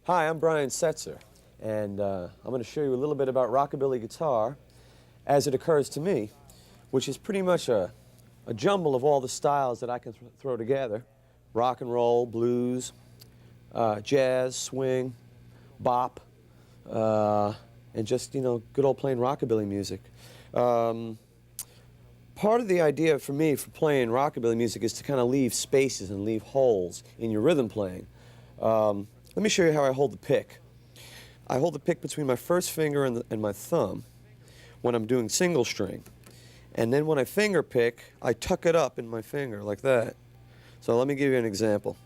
Hi, I'm Setzer, and I'm going to show you a little bit about rockabilly guitar as it occurs to me, which is pretty much a jumble of all the styles that I can throw together: rock and roll, blues, jazz, swing, bop, and just, you know, good old plain rockabilly music. Part of the idea for me for playing rockabilly music is to kind of leave spaces and leave holes in your rhythm playing. Let me show you how I hold the pick. I hold the pick between my first finger and my thumb when I'm doing single string. And then when I finger pick, I tuck it up in my finger like that. So let me give you an example.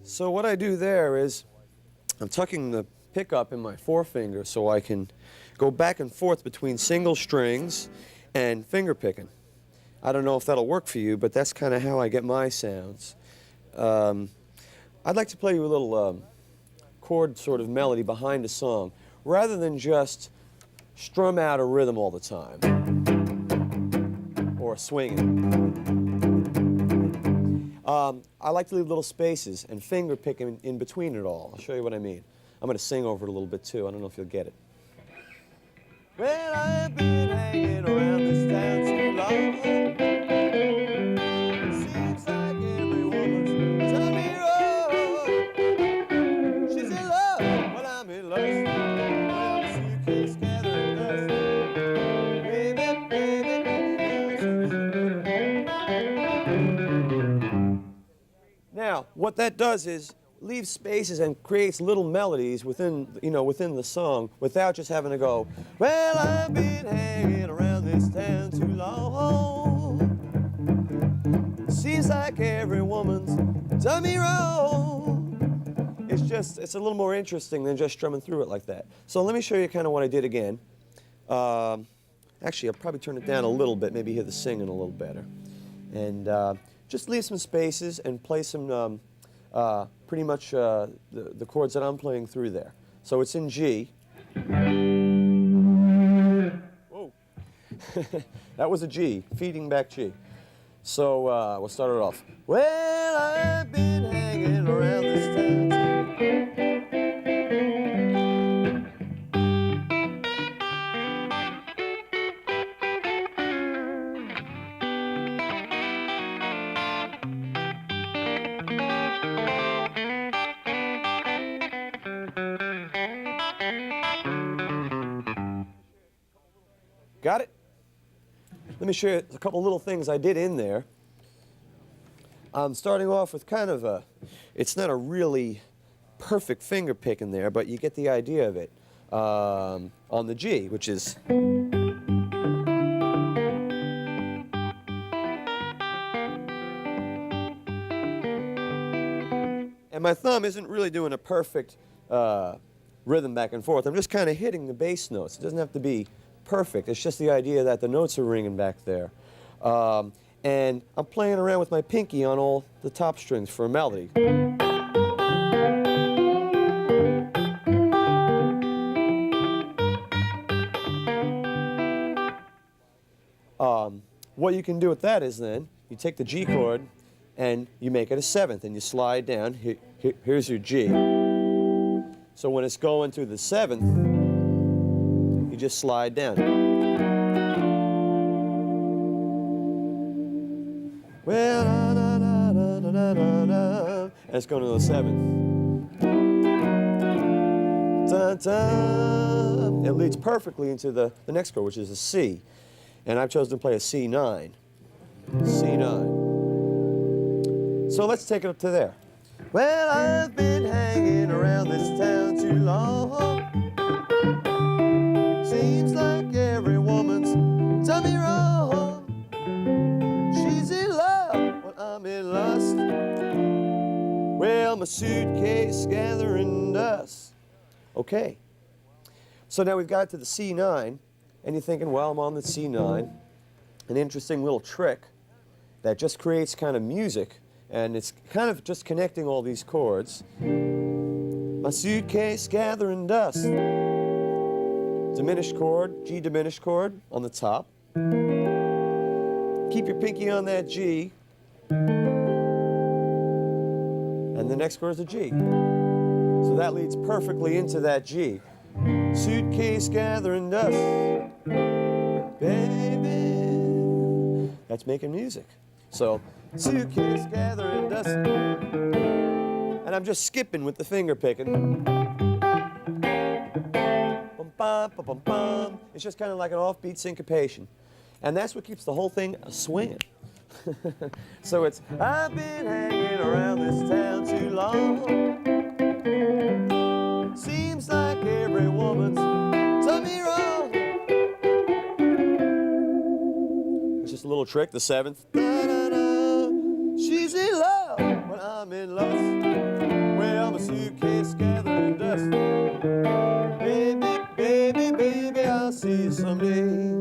So what I do there is I'm tucking the pick up in my forefinger so I can go back and forth between single strings and finger picking. I don't know if that'll work for you, but that's kind of how I get my sounds. I'd like to play you a little chord sort of melody behind a song rather than just strum out a rhythm all the time or swinging. I like to leave little spaces and finger pick in between it all. I'll show you what I mean. I'm going to sing over it a little bit too. I don't know if you'll get it. Well, I've been hanging around this town too long. Seems like every woman's telling me wrong. She's in love, well, I'm in lust. Well, the suitcase gathering dust. Baby, baby, now, what that does is leave spaces and creates little melodies within, within the song without just having to go, well, I've been hanging around this town too long. Seems like every woman's done me wrong. It's a little more interesting than just strumming through it like that. So let me show you kind of what I did again. Actually, I'll probably turn it down a little bit, maybe hear the singing a little better. And just leave some spaces and play some, pretty much the chords that I'm playing through there. So it's in G. Whoa. That was a G, feeding back G. So we'll start it off. Well, I've been hanging around this town. Got it? Let me show you a couple little things I did in there. I'm starting off with kind of it's not a really perfect finger pick in there, but you get the idea of it on the G, which is. And my thumb isn't really doing a perfect rhythm back and forth. I'm just kind of hitting the bass notes. It doesn't have to be perfect. It's just the idea that the notes are ringing back there. And I'm playing around with my pinky on all the top strings for a melody. What you can do with that is then you take the G chord and you make it a seventh and you slide down. Here's your G. So when it's going to the seventh, you just slide down. Well, na, na, na, na, na, na, na, and it's going to the seventh. Dun, dun. It leads perfectly into the next chord, which is a C. And I've chosen to play a C9. C9. So let's take it up to there. Well, I've been hanging around this town too long. Seems like every woman's done me wrong. She's in love when I'm in lust. Well, my suitcase gathering dust. Okay. So now we've got to the C9, and you're thinking, well, I'm on the C9. An interesting little trick that just creates kind of music, and it's kind of just connecting all these chords. My suitcase gathering dust. Diminished chord, G diminished chord on the top. Keep your pinky on that G. And the next chord is a G. So that leads perfectly into that G. Suitcase gathering dust, baby. That's making music. So, suitcase gathering dust. And I'm just skipping with the finger picking. Bum, bum, bum, bum, bum. It's just kind of like an offbeat syncopation. And that's what keeps the whole thing swinging. So it's, I've been hanging around this town too long. Seems like every woman's done me wrong. It's just a little trick, the 7th. Da-da-da. She's in love when I'm in lust. Well, my suitcase gathering dust. Baby, baby, baby, I'll see you someday.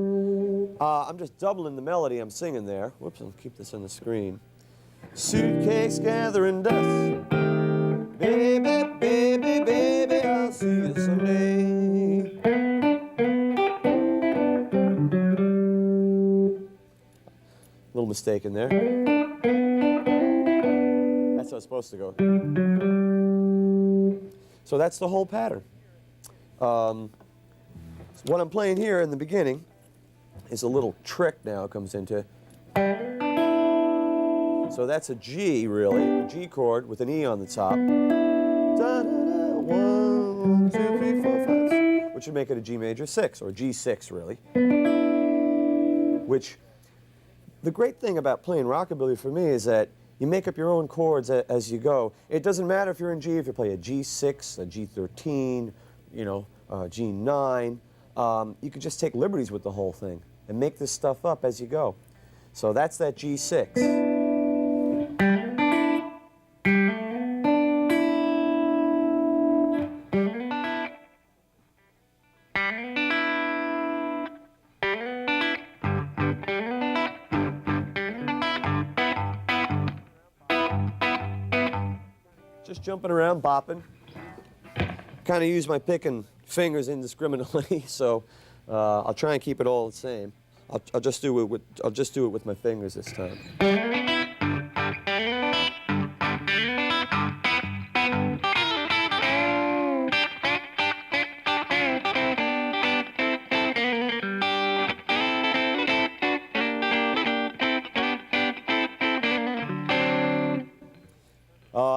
I'm just doubling the melody I'm singing there. Whoops, I'll keep this on the screen. Suitcase gathering dust. Baby, baby, baby, I'll see you someday. Little mistake in there. That's how it's supposed to go. So that's the whole pattern. So what I'm playing here in the beginning is a little trick now it comes into. So that's a G, really, a G chord with an E on the top. Da, da, da, 1, 2, 3, 4, 5, which would make it a G major 6, or G6, really. Which, the great thing about playing rockabilly for me is that you make up your own chords as you go. It doesn't matter if you're in G, if you play a G6, a G13, you know, G9. You could just take liberties with the whole thing and make this stuff up as you go. So that's that G6. Just jumping around, bopping. Kind of use my pick and fingers indiscriminately, so I'll try and keep it all the same. I'll just do it with my fingers this time.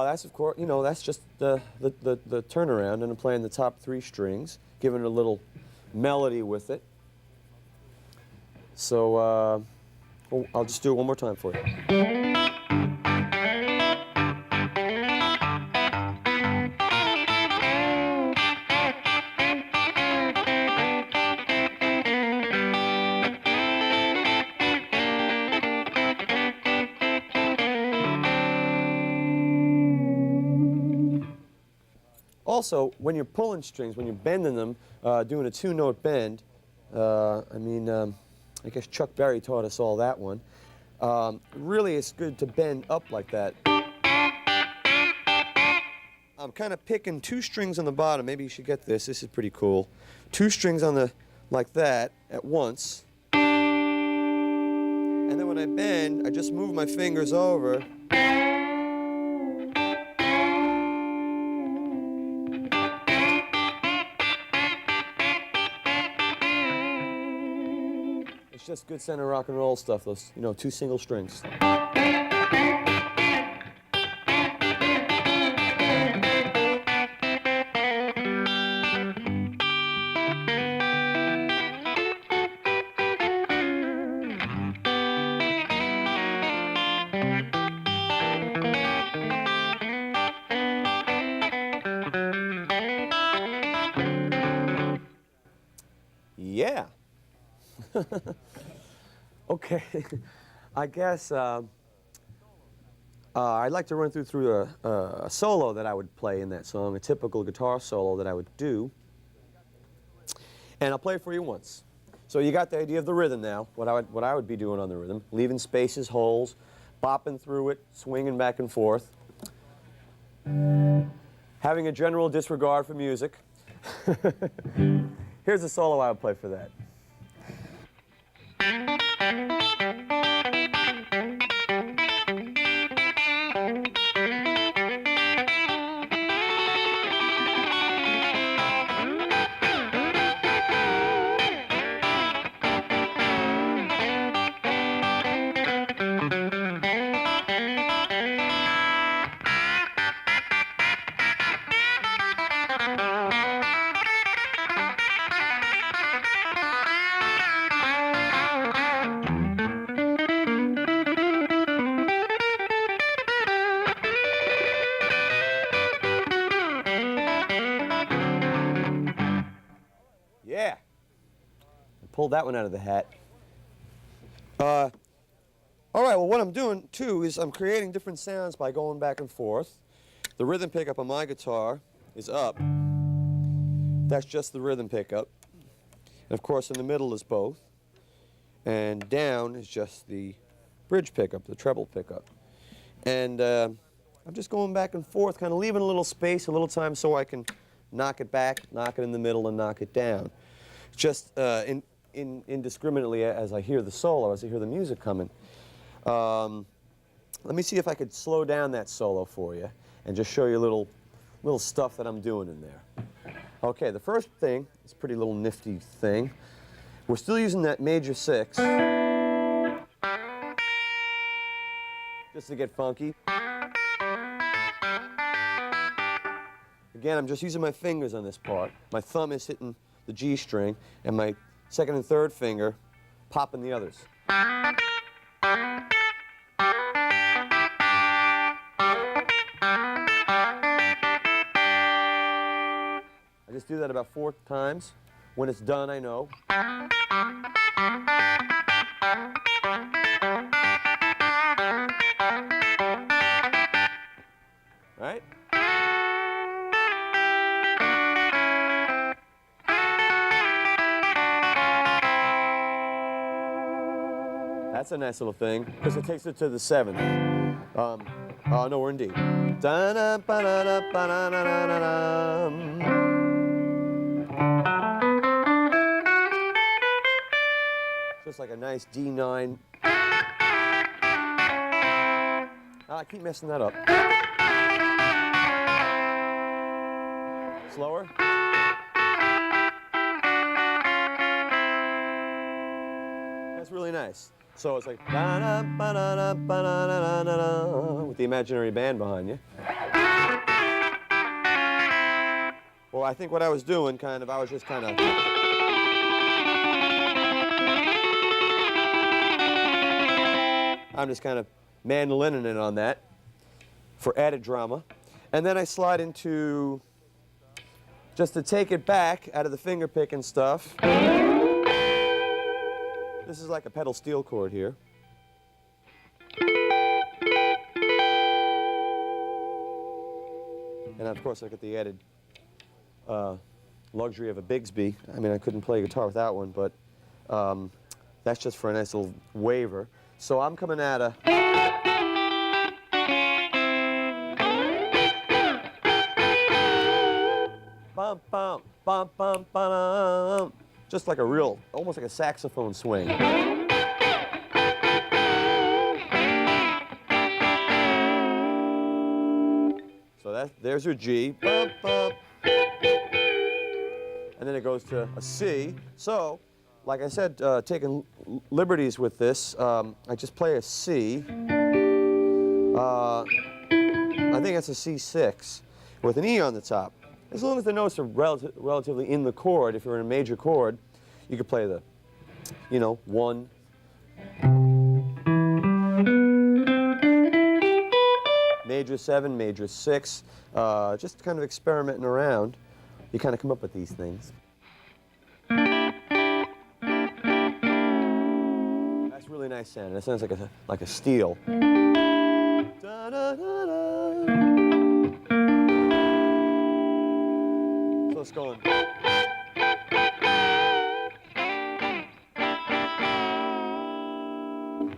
That's of course, you know, that's just the turnaround, and I'm playing the top 3 strings, giving it a little melody with it. So I'll just do it one more time for you. Also, when you're pulling strings, when you're bending them, doing a 2-note bend, I guess Chuck Berry taught us all that one. Really, it's good to bend up like that. I'm kind of picking 2 strings on the bottom. Maybe you should get this. This is pretty cool. 2 strings on the, like that, at once. And then when I bend, I just move my fingers over. It's just good center rock and roll stuff, those, you know, 2 single strings. Yeah. Okay. I guess I'd like to run through a solo that I would play in that song, a typical guitar solo that I would do. And I'll play it for you once. So you got the idea of the rhythm now, what I would be doing on the rhythm, leaving spaces, holes, bopping through it, swinging back and forth, having a general disregard for music. Here's a solo I would play for that. Yeah. I pulled that one out of the hat. All right, well, what I'm doing, too, is I'm creating different sounds by going back and forth. The rhythm pickup on my guitar is up. That's just the rhythm pickup. And, of course, in the middle is both. And down is just the bridge pickup, the treble pickup. And I'm just going back and forth, kind of leaving a little space, a little time so I can knock it back, knock it in the middle, and knock it down. Just indiscriminately as I hear the solo, as I hear the music coming. Let me see if I could slow down that solo for you and just show you a little stuff that I'm doing in there. Okay, the first thing, it's a pretty little nifty thing. We're still using that major 6. Just to get funky. Again, I'm just using my fingers on this part. My thumb is hitting the G string, and my second and third finger popping the others. I just do that about 4 times. When it's done, I know. Right? That's a nice little thing, because it takes it to the 7th. Oh, no, we're in D. Just like a nice D9. Oh, I keep messing that up. Slower. That's really nice. So it's like with the imaginary band behind you. Well, I think what I was doing, I was just kind of. I'm just kind of mandolining it on that for added drama. And then I slide into, just to take it back out of the finger picking stuff. This is like a pedal steel chord here. And of course I get the added luxury of a Bigsby. I mean, I couldn't play guitar with that one, but that's just for a nice little waver. So I'm coming at a... Bum, bum, bum, bum, bum. Just like a real, almost like a saxophone swing. So there's your G. Bum, bum. And then it goes to a C. So, like I said, taking liberties with this, I just play a C. I think it's a C6 with an E on the top. As long as the notes are relatively in the chord, if you're in a major chord, you could play the, 1. Major 7, major 6, just kind of experimenting around. You kind of come up with these things. really nice sound. It sounds like a steel. Da, da, da, da. So it's going.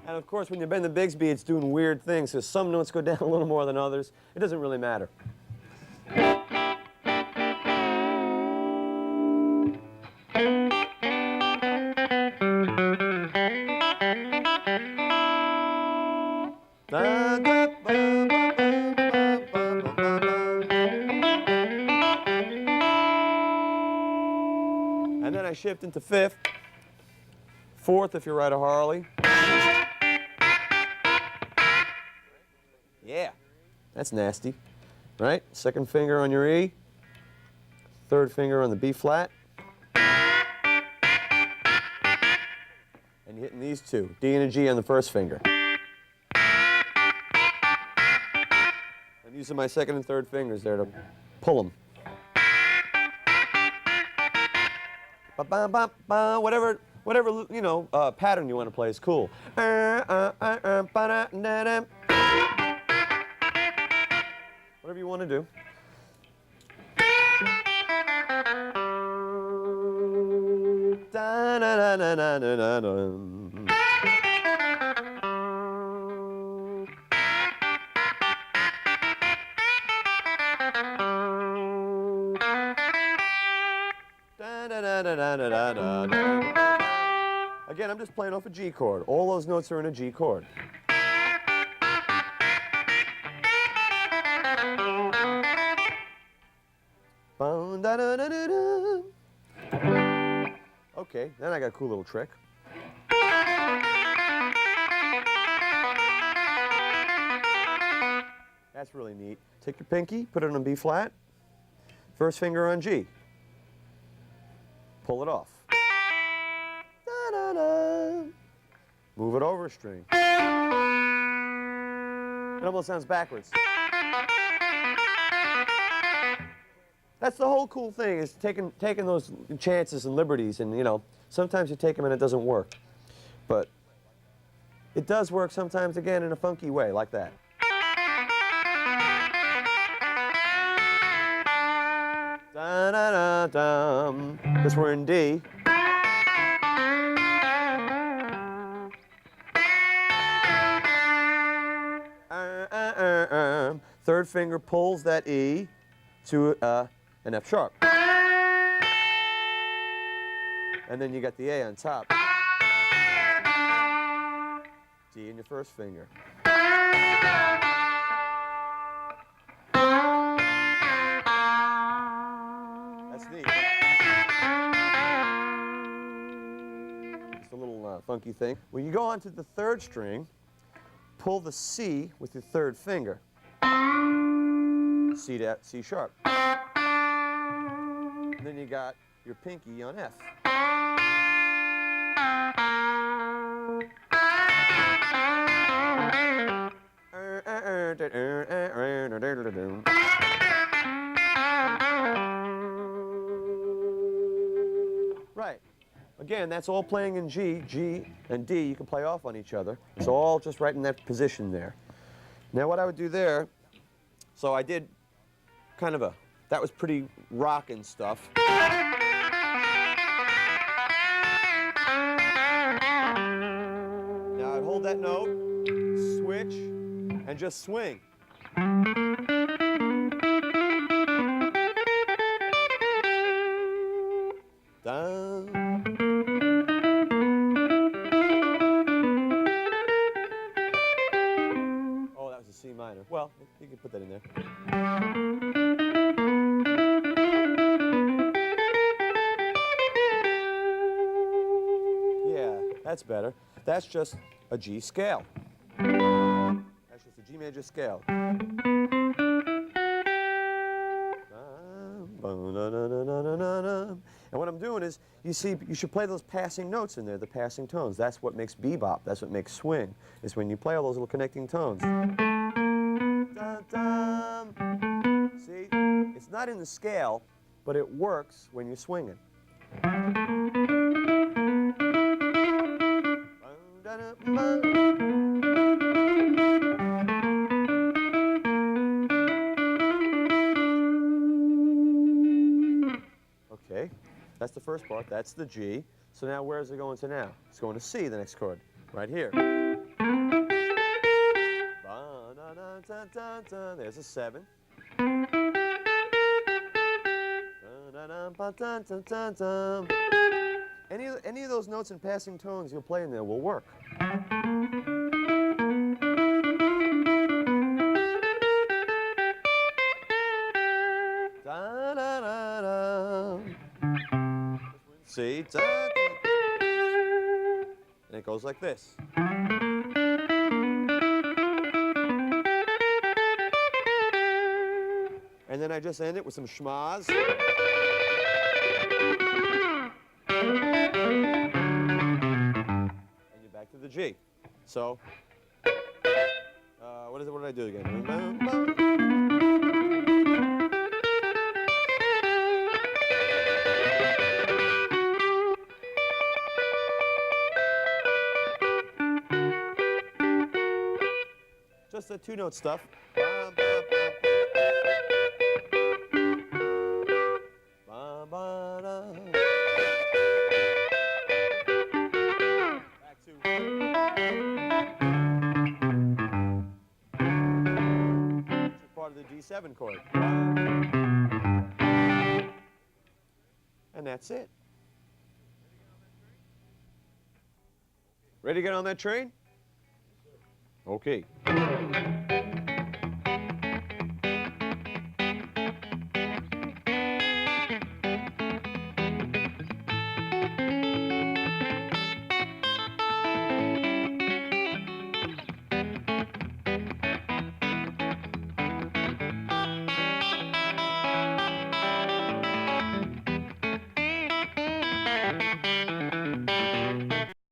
And of course, when you bend the Bigsby, it's doing weird things. So some notes go down a little more than others. It doesn't really matter. And then I shift into fifth, fourth if you ride a Harley. Yeah, that's nasty, right? Second finger on your E, third finger on the B flat. And you're hitting these two, D and a G on the first finger. I'm using my second and third fingers there to pull them. Whatever you know, pattern you want to play is cool. Whatever you want to do. Again, I'm just playing off a G chord. All those notes are in a G chord. Okay, then I got a cool little trick. That's really neat. Take your pinky, put it on B flat, first finger on G. Pull it off. Da-da-da. Move it over a string. It almost sounds backwards. That's the whole cool thing, is taking those chances and liberties, and you know, sometimes you take them and it doesn't work. But it does work sometimes, again, in a funky way, like that. Da-da-da-dum, because we're in D. Third finger pulls that E to an F sharp. And then you got the A on top. D in your first finger. That's neat. It's a little funky thing. When you go on to the third string, pull the C with your third finger. C to C sharp. And then you got your pinky on F. Right. Again, that's all playing in G. G and D, you can play off on each other. It's all just right in that position there. Now what I would do there, so I did kind of that was pretty rockin' stuff. Now I'd hold that note, switch, and just swing. Down. Oh, that was a C minor. Well, you can put that in there. Yeah, that's better. That's just a G scale. That's just a G major scale. And what I'm doing is, you see, you should play those passing notes in there, the passing tones. That's what makes bebop. That's what makes swing, is when you play all those little connecting tones. See, it's not in the scale, but it works when you're swinging. Okay, that's the first part. That's the G. So now where is it going to now? It's going to C, the next chord, right here. There's a 7. Any of those notes in passing tones you'll play in there will work. C, and it goes like this. And then I just end it with some schmaz. And you're back to the G. So, what did I do again? Just the 2-note stuff. Back to part of the D7 chord. And that's it. Ready to get on that train? Okay.